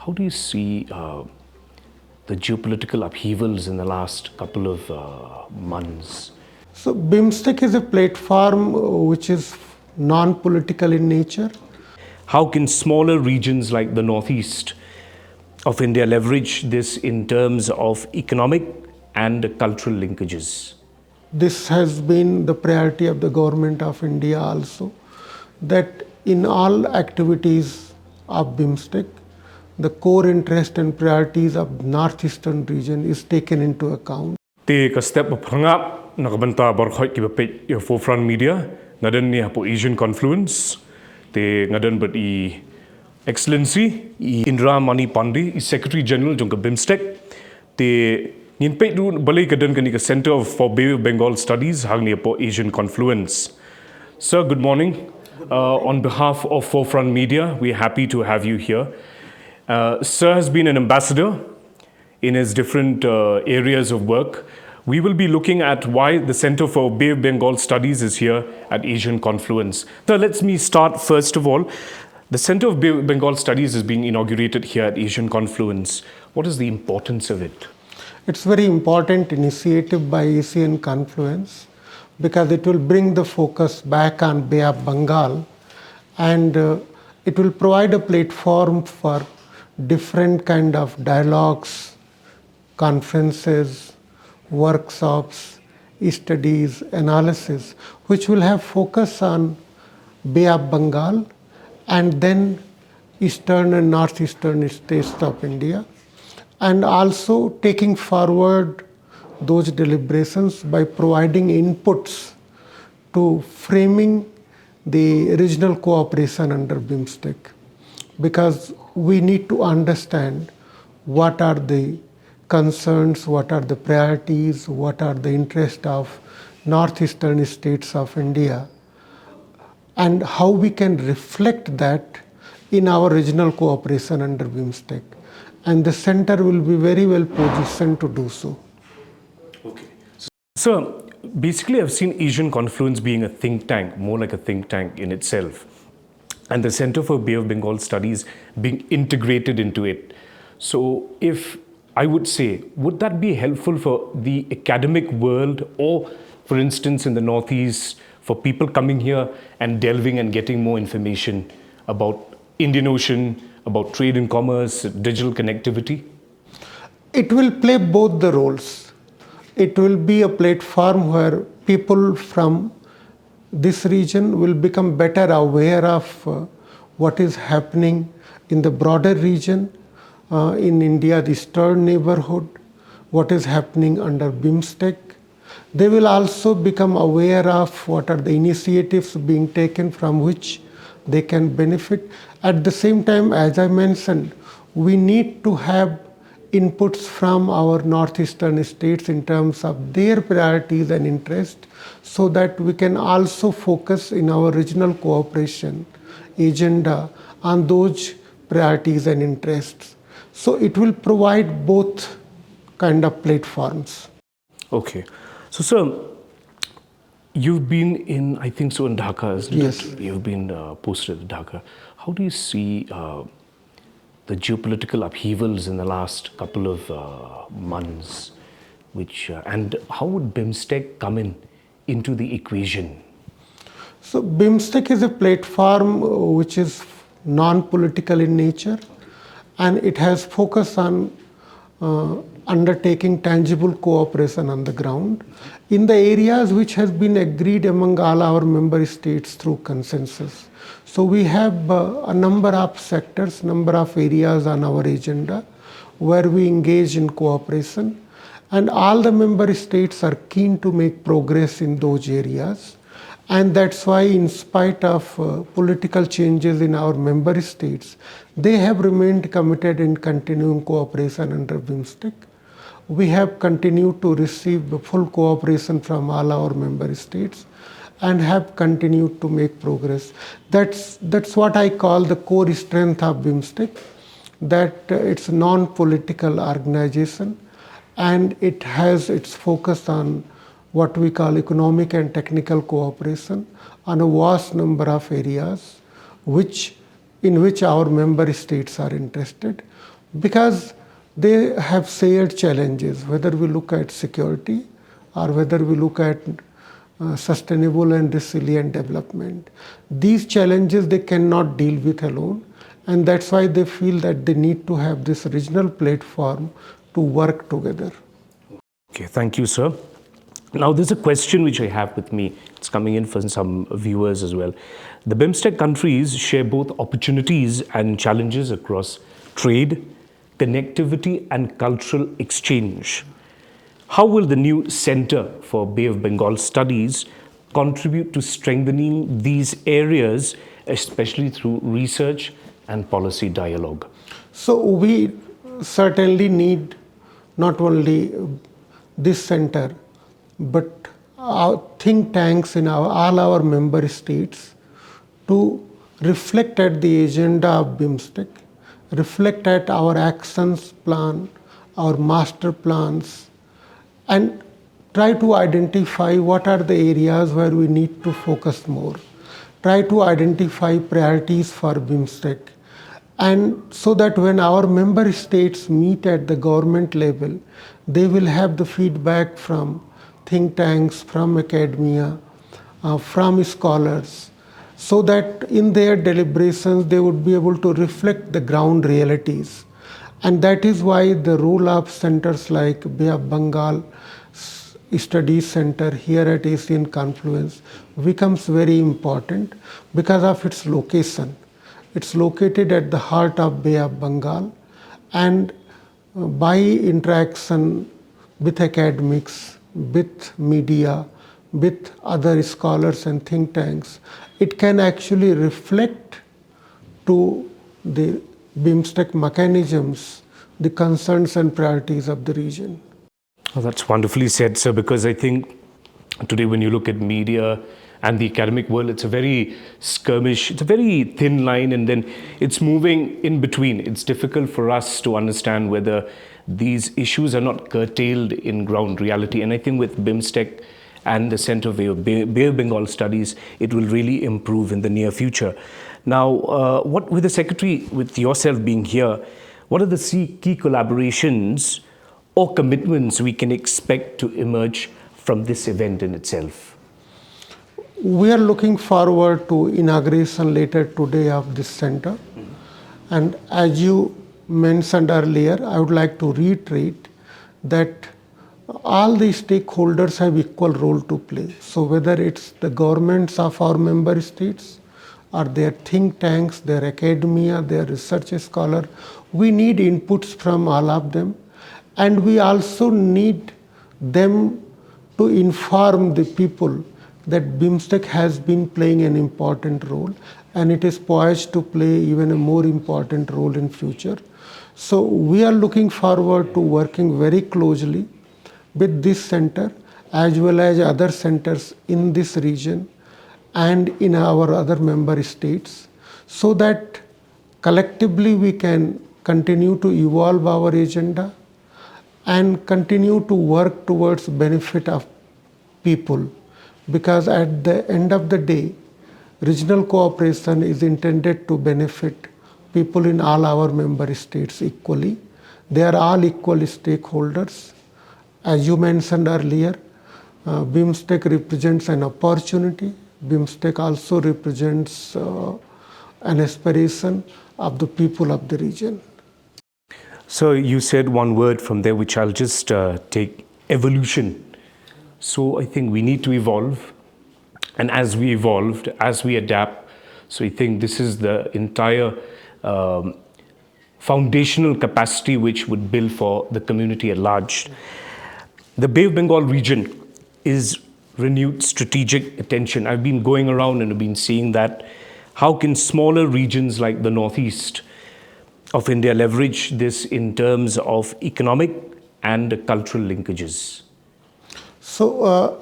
how do you see the geopolitical upheavals in the last couple of months? So BIMSTEC is a platform which is non-political in nature. How can smaller regions like the northeast of India leverage this in terms of economic and cultural linkages? This has been the priority of the government of India also, that in all activities of BIMSTEC, the core interest and priorities of northeastern region is taken into account. Te ka step of hangap nakabanta barkhoi ki bapit your forefront media ngadan ni hapo Asian Confluence te ngadan but I Excellency I Indra Mani Pandey, I Secretary General jong ka BIMSTEC te ngin pe du balai kadan kani ka Center for Bay of Bengal Studies hang ni hapo Asian Confluence. Sir, good morning. On behalf of Forefront Media, we're happy to have you here. Sir has been an ambassador in his different areas of work. We will be looking at why the Center for Bay of Bengal Studies is here at Asian Confluence. So let me start first of all. The Center of Bay of Bengal Studies is being inaugurated here at Asian Confluence. What is the importance of it? It's very important initiative by Asian Confluence because it will bring the focus back on Bay of Bengal, and it will provide a platform for different kind of dialogues, conferences, workshops, studies, analysis, which will have focus on Bay of Bengal and then eastern and northeastern states of India, and also taking forward those deliberations by providing inputs to framing the regional cooperation under BIMSTEC, because we need to understand what are the concerns, what are the priorities, what are the interests of northeastern states of India, and how we can reflect that in our regional cooperation under BIMSTEC. And the center will be very well positioned to do so. Okay. So basically I've seen Asian Confluence being a think tank, more like a think tank in itself, and the Center for Bay of Bengal Studies being integrated into it. So if I would say, would that be helpful for the academic world, or for instance in the Northeast, for people coming here and delving and getting more information about Indian Ocean, about trade and commerce, digital connectivity? It will play both the roles. It will be a platform where people from this region will become better aware of what is happening in the broader region, in India, the eastern neighborhood, what is happening under BIMSTEC. They will also become aware of what are the initiatives being taken from which they can benefit. At the same time, as I mentioned, we need to have inputs from our northeastern states in terms of their priorities and interests, so that we can also focus in our regional cooperation agenda on those priorities and interests. So it will provide both kind of platforms. Okay. So sir, you've been in, I think so, in Dhaka, isn't Yes. it? You've been posted at Dhaka. How do you see the geopolitical upheavals in the last couple of months, and how would BIMSTEC come into the equation? So BIMSTEC is a platform which is non-political in nature, and it has focus on undertaking tangible cooperation on the ground in the areas which has been agreed among all our member states through consensus. So we have a number of sectors, number of areas on our agenda where we engage in cooperation, and all the member states are keen to make progress in those areas. And that's why, in spite of political changes in our member states, they have remained committed in continuing cooperation under BIMSTEC. We have continued to receive full cooperation from all our member states and have continued to make progress. That's what I call the core strength of BIMSTEC, that it's a non-political organization, and it has its focus on what we call economic and technical cooperation on a vast number of areas in which our member states are interested. because they have shared challenges, whether we look at security or whether we look at sustainable and resilient development. These challenges they cannot deal with alone, and that's why they feel that they need to have this regional platform to work together. Okay, thank you, sir. Now, there's a question which I have with me. It's coming in from some viewers as well. The BIMSTEC countries share both opportunities and challenges across trade, connectivity, and cultural exchange. How will the new Center for Bay of Bengal Studies contribute to strengthening these areas, especially through research and policy dialogue? So we certainly need not only this center, but our think tanks in all our member states to reflect at the agenda of BIMSTEC, reflect at our actions plan, our master plans, and try to identify what are the areas where we need to focus more. Try to identify priorities for BIMSTEC. And so that when our member states meet at the government level, they will have the feedback from think tanks, from academia, from scholars, so that in their deliberations they would be able to reflect the ground realities. And that is why the role of centers like Bay of Bengal Studies Center here at Asian Confluence becomes very important because of its location. It's located at the heart of Bay of Bengal, and by interaction with academics, with media, with other scholars and think tanks, it can actually reflect to the BIMSTEC mechanisms the concerns and priorities of the region. Oh, that's wonderfully said, sir, because I think today when you look at media and the academic world, it's a very skirmish, it's a very thin line, and then it's moving in between. It's difficult for us to understand whether these issues are not curtailed in ground reality. And I think with BIMSTEC and the Center for Bay of Bengal Studies, it will really improve in the near future. Now, what with the Secretary, with yourself being here, what are the key collaborations or commitments we can expect to emerge from this event in itself? We are looking forward to inauguration later today of this center. And as you mentioned earlier, I would like to reiterate that all the stakeholders have equal role to play. So whether it's the governments of our member states or their think tanks, their academia, their research scholar, we need inputs from all of them. And we also need them to inform the people that BIMSTEC has been playing an important role, and it is poised to play even a more important role in future. So we are looking forward to working very closely with this center as well as other centers in this region and in our other member states, so that collectively we can continue to evolve our agenda and continue to work towards benefit of people. Because at the end of the day, regional cooperation is intended to benefit people in all our member states equally. They are all equal stakeholders. As you mentioned earlier, BIMSTEC represents an opportunity. BIMSTEC also represents an aspiration of the people of the region. So you said one word from there, which I'll just take: evolution. So I think we need to evolve, and as we evolved, as we adapt, so I think this is the entire foundational capacity which would build for the community at large. The Bay of Bengal region is renewed strategic attention. I've been going around and I've been seeing that. How can smaller regions like the northeast of India leverage this in terms of economic and cultural linkages? So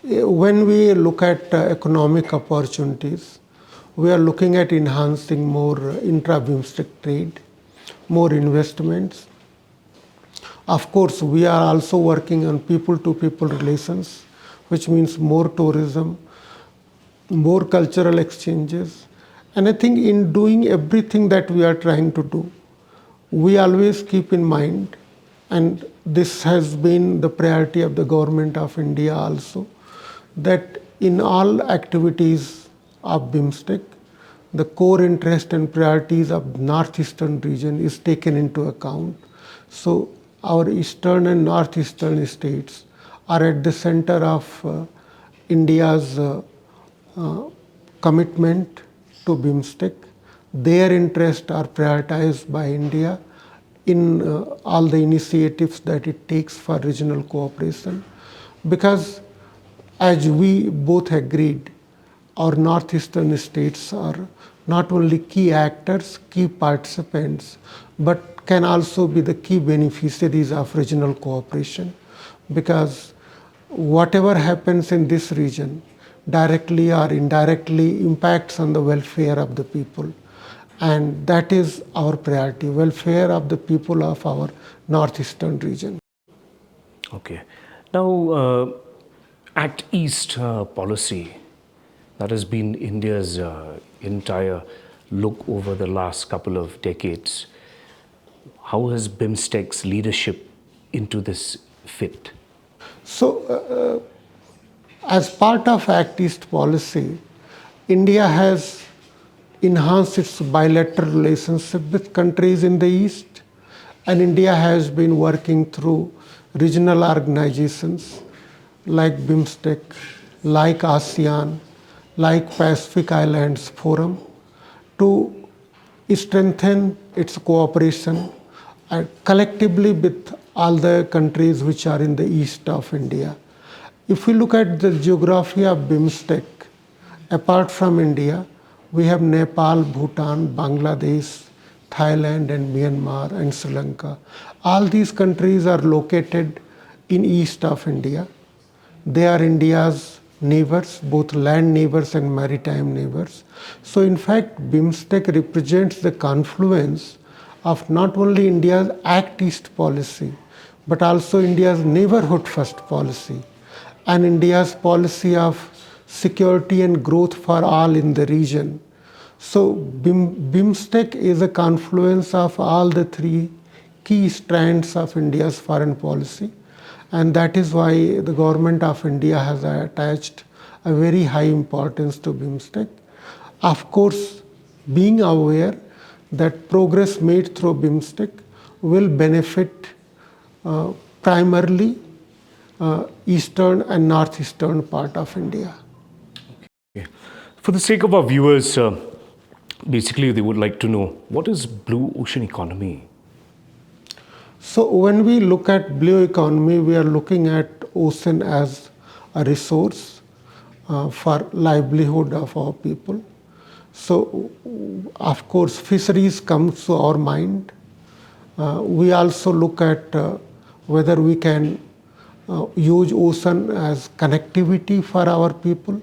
when we look at economic opportunities, we are looking at enhancing more intra-BIMSTEC trade, more investments. Of course, we are also working on people-to-people relations, which means more tourism, more cultural exchanges. And I think in doing everything that we are trying to do, we always keep in mind, and this has been the priority of the government of India also, that in all activities of BIMSTEC, the core interest and priorities of northeastern region is taken into account. So our eastern and northeastern states are at the center of India's commitment to BIMSTEC. Their interests are prioritized by India in all the initiatives that it takes for regional cooperation. Because as we both agreed, our northeastern states are not only key actors, key participants, but can also be the key beneficiaries of regional cooperation. Because whatever happens in this region directly or indirectly impacts on the welfare of the people. And that is our priority, welfare of the people of our northeastern region. Okay. Now, Act East policy, that has been India's entire look over the last couple of decades. How has BIMSTEC's leadership into this fit? So, as part of Act East policy, India has enhanced its bilateral relationship with countries in the East, and India has been working through regional organizations like BIMSTEC, like ASEAN, like Pacific Islands Forum to strengthen its cooperation collectively with all the countries which are in the east of India. If we look at the geography of BIMSTEC, apart from India, we have Nepal, Bhutan, Bangladesh, Thailand and Myanmar and Sri Lanka. All these countries are located in east of India. They are India's neighbors, both land neighbors and maritime neighbors. So in fact, BIMSTEC represents the confluence of not only India's Act East policy, but also India's neighborhood first policy and India's policy of security and growth for all in the region. So BIMSTEC is a confluence of all the three key strands of India's foreign policy. And that is why the government of India has attached a very high importance to BIMSTEC. Of course, being aware that progress made through BIMSTEC will benefit primarily eastern and northeastern part of India. Okay. For the sake of our viewers, basically they would like to know, what is blue ocean economy? So when we look at blue economy, we are looking at ocean as a resource for livelihood of our people. So of course, fisheries comes to our mind. We also look at whether we can use ocean as connectivity for our people.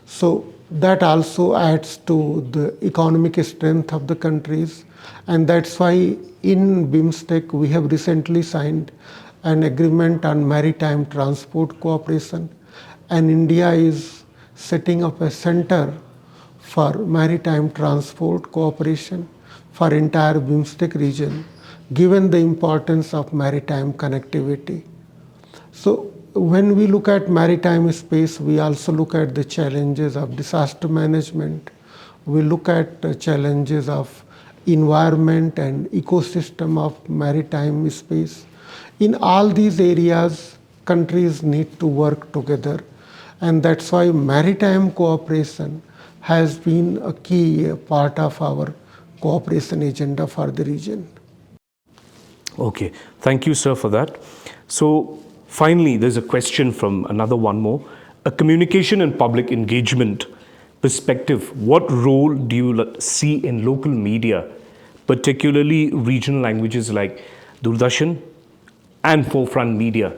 So that also adds to the economic strength of the countries. And that's why in BIMSTEC, we have recently signed an agreement on maritime transport cooperation. And India is setting up a center for maritime transport cooperation for entire BIMSTEC region, given the importance of maritime connectivity. So when we look at maritime space, we also look at the challenges of disaster management. We look at the challenges of environment and ecosystem of maritime space. In all these areas, countries need to work together. And that's why maritime cooperation has been a key part of our cooperation agenda for the region. Okay, thank you, sir, for that. So finally, there's a question from another one more. A communication and public engagement perspective, what role do you see in local media, particularly regional languages like Doordarshan and forefront media,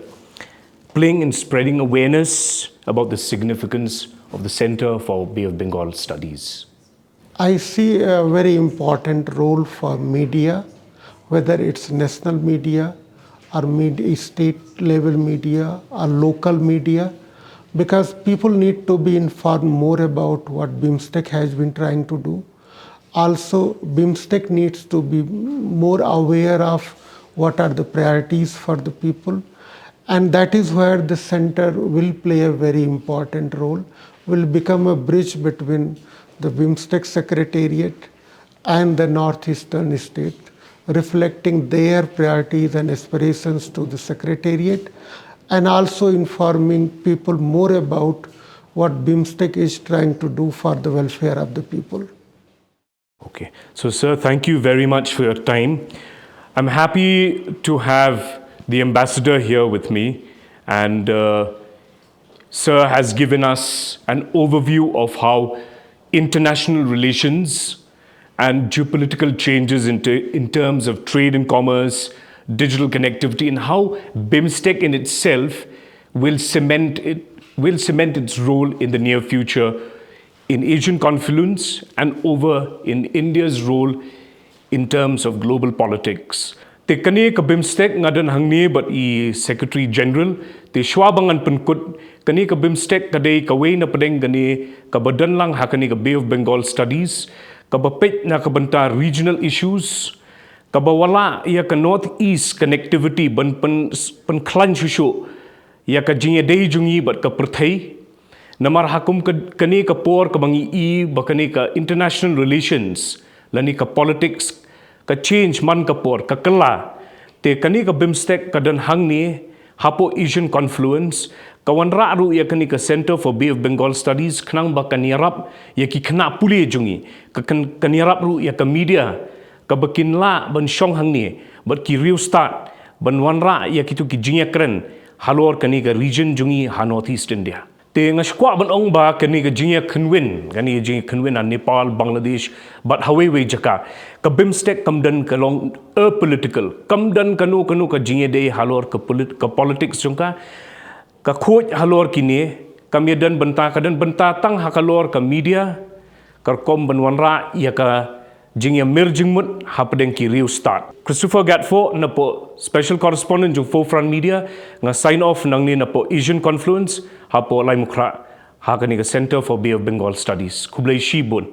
playing in spreading awareness about the significance of the Center for Bay of Bengal Studies? I see a very important role for media, whether it's national media or state level media or local media, because people need to be informed more about what BIMSTEC has been trying to do. Also, BIMSTEC needs to be more aware of what are the priorities for the people. And that is where the center will play a very important role, will become a bridge between the BIMSTEC Secretariat and the northeastern state, reflecting their priorities and aspirations to the Secretariat, and also informing people more about what BIMSTEC is trying to do for the welfare of the people. Okay. So, sir, thank you very much for your time. I'm happy to have the ambassador here with me, and sir has given us an overview of how international relations and geopolitical changes in terms of trade and commerce, digital connectivity, and how BIMSTEC in itself will cement its role in the near future in Asian confluence and over in India's role in terms of global politics. Te kani ka BIMSTEC ngadan hangni but I Secretary General te shwabangan penkut kani ka BIMSTEC kadai kaway na padeng kani ka badan lang hakani ka Bay of Bengal Studies ka bapit na kabanta regional issues ka bawala ya ka northeast connectivity ban pen klan shusho ya ka jinga day jungi but ka perthai namar hakum kani ka por ka bangi I bakani ka international relations lani ka politics ka change man ka por ka kala te kani ka BIMSTEC kadan hang ni hapo Asian confluence kawanra ru ya kani ka Center for Bay of Bengal Studies khnang ba kanirap ya ki khna puli jungi ka kanirap ru ya ka media ka bakinla ban shong hang ni but ki real start ban wanra ya ki tu ki jinya kren halor kani ka region jungi ha northeast India te ngashkwa ban ong ba kani ka jinya khnwin an Nepal Bangladesh but hawe jaka ka BIMSTEC kamdan ka long political kamdan kanu ka jinya de halor ka politics jungka ka khoj halor kini kamyadan benta kadan benta tang hakalor ka media ka kom banwanra ya ka jinya merging mut hapdeng ki real start Christopher Gatfo na po special correspondent jung Forefront Media nga sign off nang ni na po Asian Confluence hapo lai mukra hakani ka Center for Bay of Bengal Studies kublai shibun